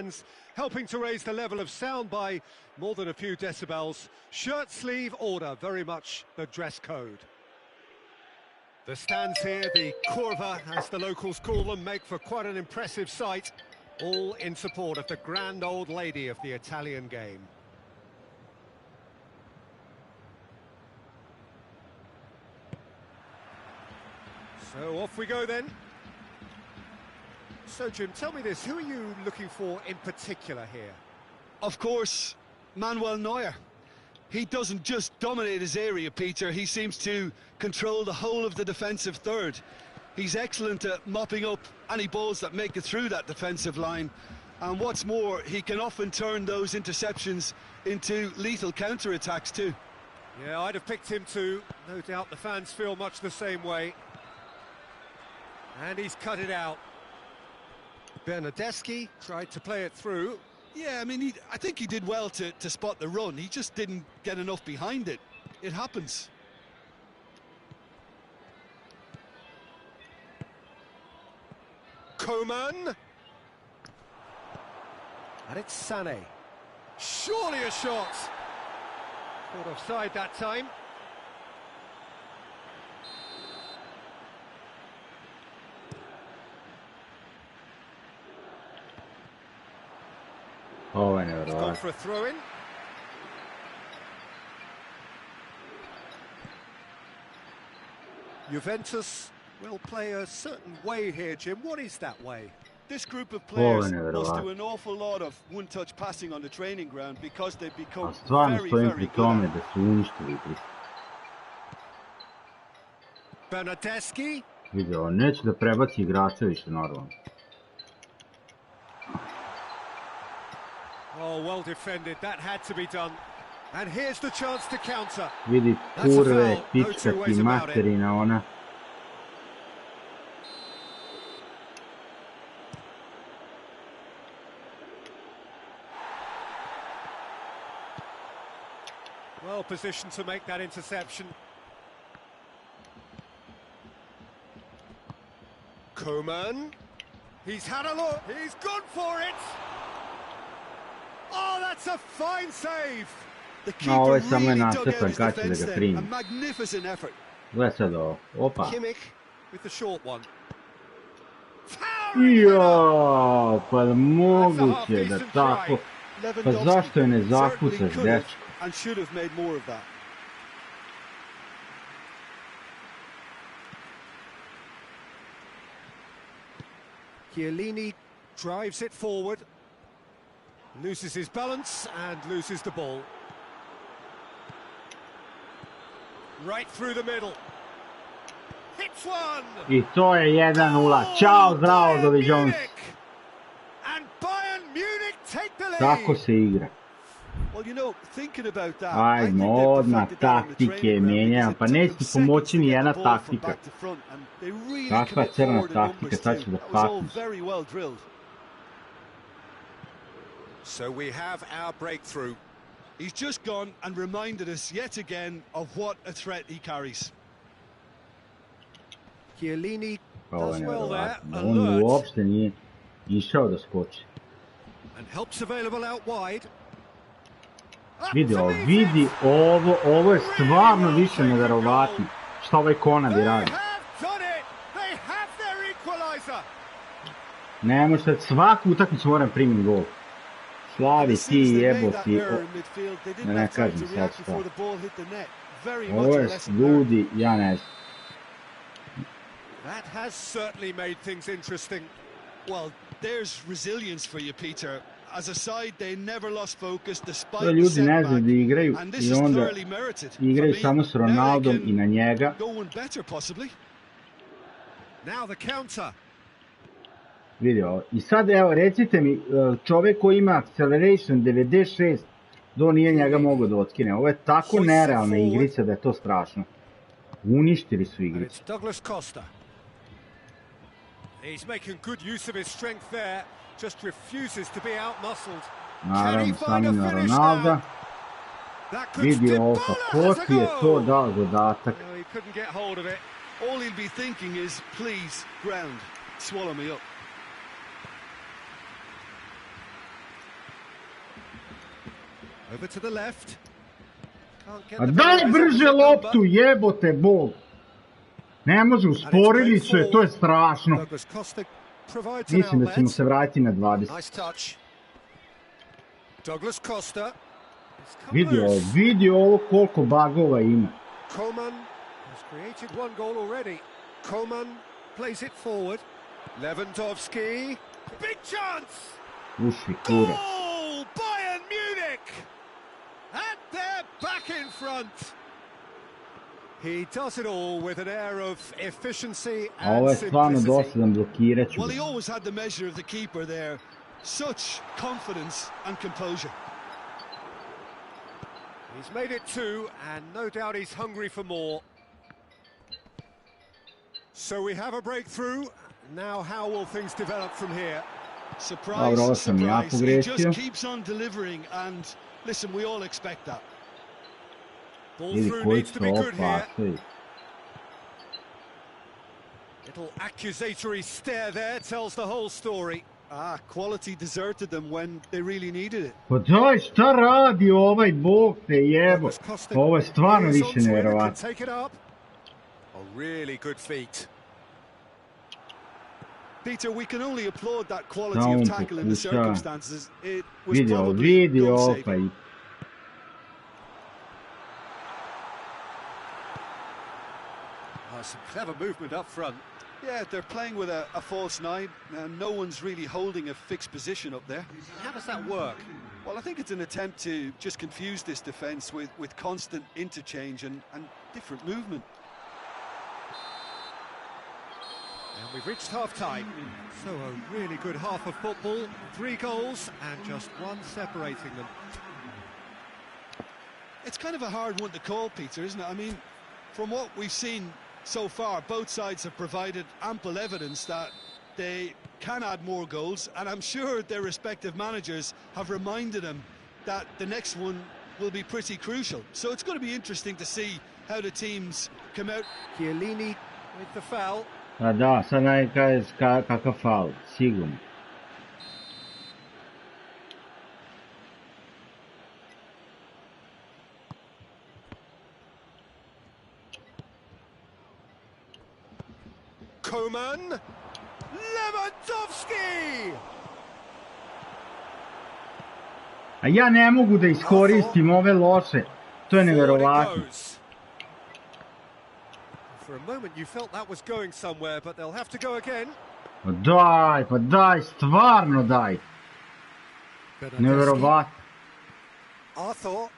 fans, helping to raise the level of sound by more than a few decibels. Shirt sleeve order, very much the dress code. The stands here, the curva, as the locals call them, make for quite an impressive sight, all in support of the grand old lady of the Italian game. So off we go then. So Jim, tell me this, who are you looking for in particular here? Of course, Manuel Neuer. He doesn't just dominate his area, Peter, he seems to control the whole of the defensive third. He's excellent at mopping up any balls that make it through that defensive line. And what's more, he can often turn those interceptions into lethal counter-attacks too. Yeah, I'd have picked him too. No doubt the fans feel much the same way. And he's cut it out. Bernardeschi tried to play it through. Yeah, I mean, I think he did well to spot the run. He just didn't get enough behind it. It happens. Coman. And it's Sané. Surely a shot. Caught offside that time. Ovo je Gone nevjerovatno. for a throw-in. Juventus will play a certain way here, Jim. What is that way? This group of players never must mind. do an awful lot of one-touch passing on the training ground because they've A become stvarno very, stojim very pri good tome at it. da su uništili igri. Bernardeschi. Vidi, on neće da prebaci igrača više normalno. Oh, well defended. That had to be done. And here's the chance to counter. Vidi That's a kurve, foul. No two pička ways ti about it. materina ona. Well positioned to make that interception. Coman. He's had a look. He's gone for it. Oh, that's a fine save. The No, ovo keeper je samo really je dug out načepan his kad će da defence ga then. primi. A magnificent effort. Gle sad ovo, opa. Kimmich with the short one. Jo, pa je moguće da tako. Pa zašto je ne Lewandowski certainly zakucaš, could have dečko? and should have made more of that. Chiellini drives it forward. Loses his balance and loses the ball. Right through the middle. Hits one! I to je 1-0. Ćao, zdravo, doviđons. And Bayern Munich take the lead. Tako se igra. Well, you know, thinking about that, I Ajmo, think they've odmah perfected that on the taktike training ground mijenjam, because pa it took neće them ti seconds pomoći to ni get jedna the ball from taktika. back to front, and they really Kakva commit crna forward in taktika, numbers sad too. ću da That was all skaknem. very well drilled. So we have our breakthrough. He's just gone and reminded us yet again of what a threat he carries. Chiellini Ovo does je well there. nevjerovatno. On Alert. uopšte nije išao da skoči. And helps available out wide. Vidi ovo, vidi ovo, ovo je stvarno više nevjerovatno. Šta ovaj Konadi They radi? have done it. They have their equalizer. Ne može sad svaku utakmicu moram primiti gol. Slavi As ti soon as they jebo made that ti. error in midfield, they didn't Da ne have time kažem to sad react šta. before the ball hit the net. Very Ovo much a je lesson learned. ljudi, ja ne znam. That has certainly made things interesting. Well, there's resilience for you, Peter. As a side, they never lost focus despite To the ljudi ne znaju setback, da igraju and this i is onda thoroughly merited. igraju For me, samo s now they Ronaldom can i na njega. go one better, possibly. Now the counter. Vidi ovo. I sad evo recite mi, čovjek koji ima acceleration 96, do nije njega mogao da otkine. Ovo je tako nerealna igrica da je to strašno. Uništili su And igricu. it's Douglas Costa. He's making good use of his strength there. Just refuses to be outmuscled. Can he Naravno, find samo a na finish Ronalda. now? That could Vidi ovo, pa ko ti je to dao zadatak? No, he couldn't get hold of it. All he'll be thinking is, please, ground, swallow me up. Over to the left. Can't get A the daj ball brže opposite loptu, number. jebote bol. Ne može, usporili su je, to je strašno. Douglas Costa provides an Mislim da ćemo outlet. se vratiti na 20. Nice touch. Douglas Costa. Vidi ovo koliko bagova ima. Coman has created one goal already. Coman plays it forward. Lewandowski. Big chance! Uši, kurac. Goal! Bayern Munich! And they're back in front. He does it all with an air of efficiency A ovo and je stvarno simplicity. dosadan, blokirat ću Well, ga. he always had the measure of the keeper there. Such confidence and composure. He's made it two, and no doubt he's hungry for more. So we have a breakthrough. Now how will things develop from here? Surprise, Dobro, ovo sam ja surprise. He pogrešio. just keeps on delivering, and listen, we all expect that. Ball Vidi through koji needs to su be ovo good here. pasovi. Little accusatory stare there tells the whole story. Quality deserted them when they really needed it. Pa daj, šta radi ovaj bog te jebo? Douglas Costa Ovo je stvarno is više onto it and can nevjerovatno. take it up. A really good feat. Peter, we can only applaud that Da quality on of tackle in the pokuša. circumstances. It was Vidi ovo, probably vidi ovo goal-saving. pa i... Some clever movement up front. Yeah, they're playing with a false nine, and no one's really holding a fixed position up there. How does that work? Well, I think it's an attempt to just confuse this defence with constant interchange and different movement. And we've reached half-time. So a really good half of football. 3 goals and just one separating them. It's kind of a hard one to call, Peter, isn't it? I mean, from what we've seen so far, both sides have provided ample evidence that they can add more goals, and I'm sure their respective managers have reminded them that the next one will be pretty crucial. So it's going to be interesting to see how the teams come out. Chiellini with the foul. Pa da, sad najkaj kakav faul, sigurno. Coman. Lewandowski! A ja ne mogu da iskoristim ove loše. To je nevjerovatno. For a moment you felt that was going somewhere, but they'll have to go again. Pa daj, stvarno daj. Nevjerovatno. Arthur.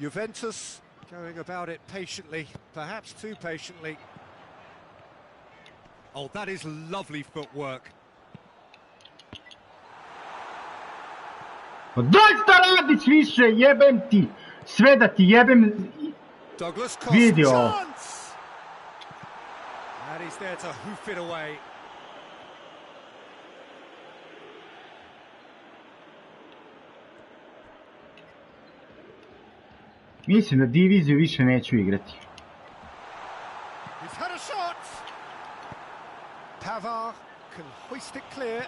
Juventus going about it patiently, perhaps too patiently. Oh, that is lovely footwork. Pa daj šta radiš više, jebem ti. Sve da ti jebem. Douglas Costa, Video. chance! And he's there to hoof it away. Mislim da diviziju više neću igrati. He's had a shot! Pavard can hoist it clear.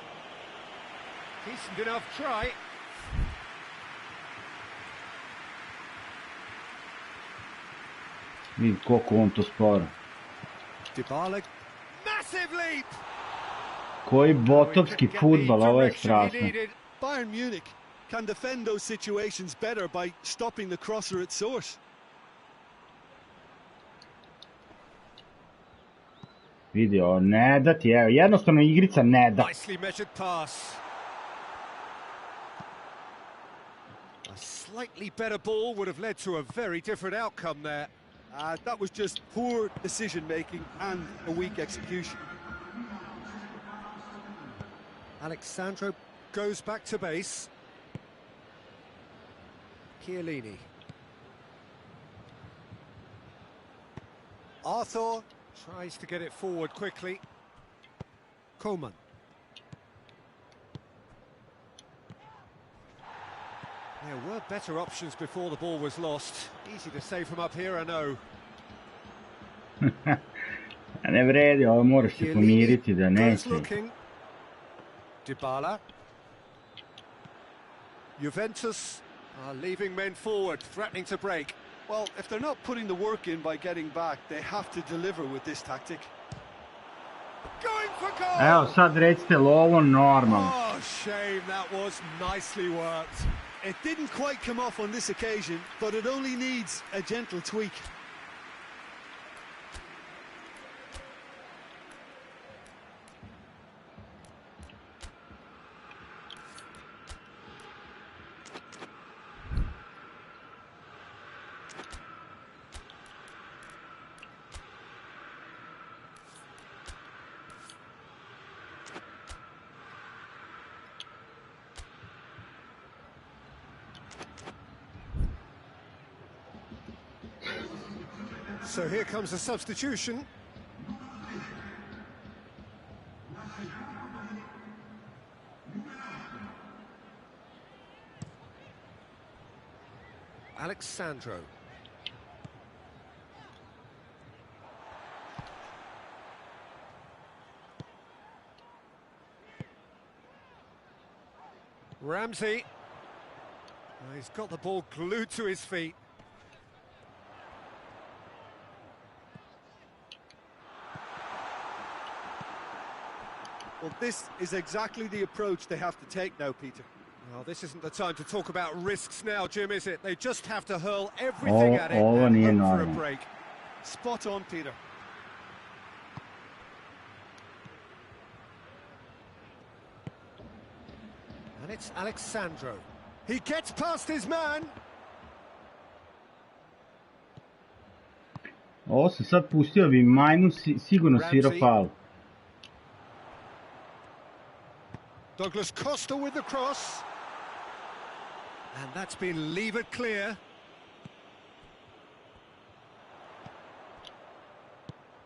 Decent enough try. Vidi koliko on to sporo. Dybala, massive leap! Koji botovski fudbal, ovo je strašno. Bayern Munich can defend those situations better by stopping the crosser at source. Vidio, ne da ti, evo, jednostavno igrica ne da. Nicely measured pass. A slightly better ball would have led to a very different outcome there. That was just poor decision-making and a weak execution. Alexandro goes back to base. Chiellini. Arthur tries to get it forward quickly. Coman. There were better options before the ball was lost. Easy to say from up here, I know. Ne vredi, ovo moraš se pomiriti da neće. Dybala. Juventus Leaving men forward, threatening to break. Well, if they're not putting the work in by getting back, they have to deliver with this tactic. Going for goal! Evo sad recite li ovo normalno. Oh, shame, that was nicely worked. It didn't quite come off on this occasion, but it only needs a gentle tweak. So here comes a substitution. Alexandro. Ramsey. He's got the ball glued to his feet. Well, this is exactly the approach they have to take now, Peter. Well, this isn't the time to talk about risks now, Jim, is it? They just have to hurl everything at it and hope for a break. Spot on, Peter. And it's Alexandro. He gets past his man. Ovo se sad pustio bi majmun sigurno svirao faul. Douglas Costa with the cross. And that's been levered clear.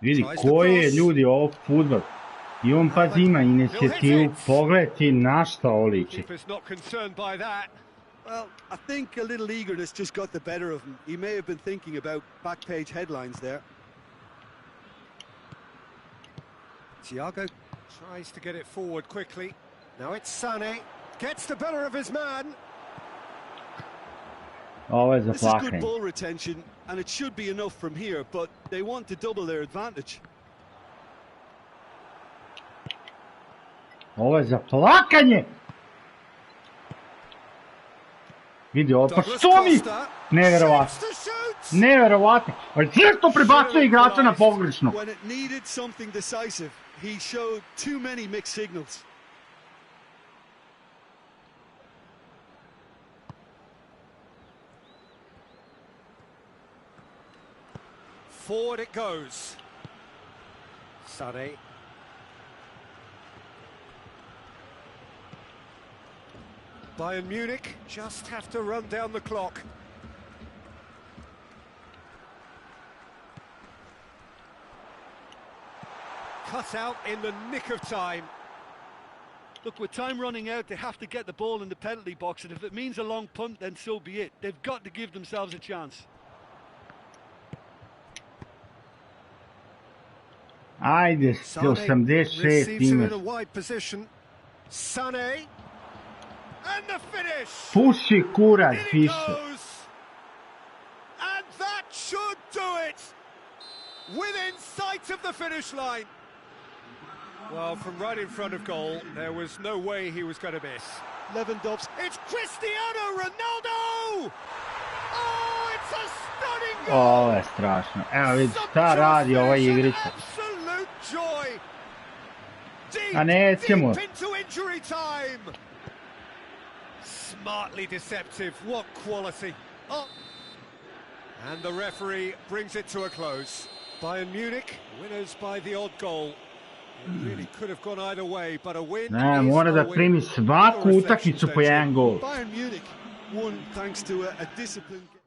Vidi koji je ljudi ovo fudbal. I on pazi ima inicijativu, pogledaj ti na šta ovo liči. Well, I think a little eagerness just got the better of him. He may have been thinking about back page headlines there. Thiago tries to get it forward quickly. Now it's Sané, gets the better of his man. Ovo za This is good plakanje. ball retention, and it should be enough from here, but they want to double their advantage. Ovo je za plakanje! Vidi ovo, pa što mi? Neverovatno. Neverovatno. Ali zašto prebacuje igrača na pogrešno? When it needed something decisive, he showed too many mixed signals. Forward it goes. Sané. Bayern Munich just have to run down the clock. Cut out in the nick of time. Look, with time running out, they have to get the ball in the penalty box, and if it means a long punt, then so be it. They've got to give themselves a chance. Ajde, 86 receives him in imaš. a wide position. Sané. And the finish! Puši kurac In it više. goes! And that should do it! Within sight of the finish line. Well, from right in front of goal, there was no way he was going to miss. Lewandowski. It's Cristiano Ronaldo! Oh, it's a stunning goal! Ovo je strašno. Evo vidi šta radi ova igrica. Absolute joy! A nećemo. Deep into injury time! Smartly deceptive, what quality. Oh. And the referee brings it to a close. Bayern Munich, winners by the odd goal. It really could have gone either way, but a win Ne, is mora a da win. primi svaku utakmicu po jedan gol. Bayern Munich won thanks to a disciplined game.